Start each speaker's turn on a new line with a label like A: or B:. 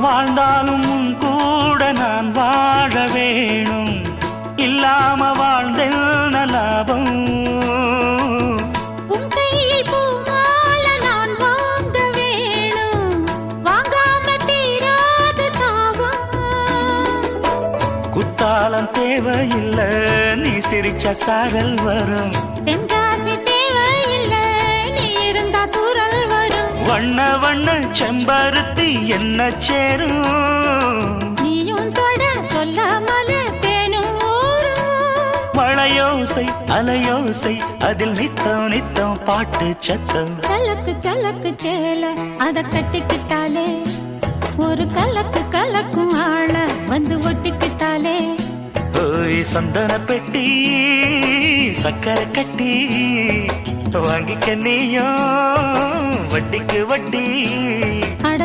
A: வாழ்ந்தாலும் உன் கூட நான் வாழ வேணும், இல்லாம வாழ்ந்தென்ன லாபம்?
B: உன் கையில் பூமால நான் வாங்க வேணும், வாங்காம தீராத தாகம்.
A: குத்தாலம் தேவையில்லை, நீ சிரிச்ச சாரல் வரும்.
B: தென்காசி தேவையில்லை, நீ இருந்தா தூரல் வரும்.
A: வண்ண வண்ண செம்பருத்தி என்ன சேரும்,
B: நீயும் தொட சொல்லாமல தேனும் ஊரும்.
A: மழையோசை அலையோசை அதில் நித்தம் நித்தம் பாட்டு சத்தம்.
B: சலக்கு சலக்கு சேல அத கட்டிக்கிட்டாலே, ஒரு கலக்கு கலக்கும் ஆள வந்து ஒட்டிக்கிட்டாலே.
A: ஓய் சந்தன பெட்டி சக்கரை கட்டி, வாங்கிக்க நீயும் வட்டிக்கு வட்டி.
B: அட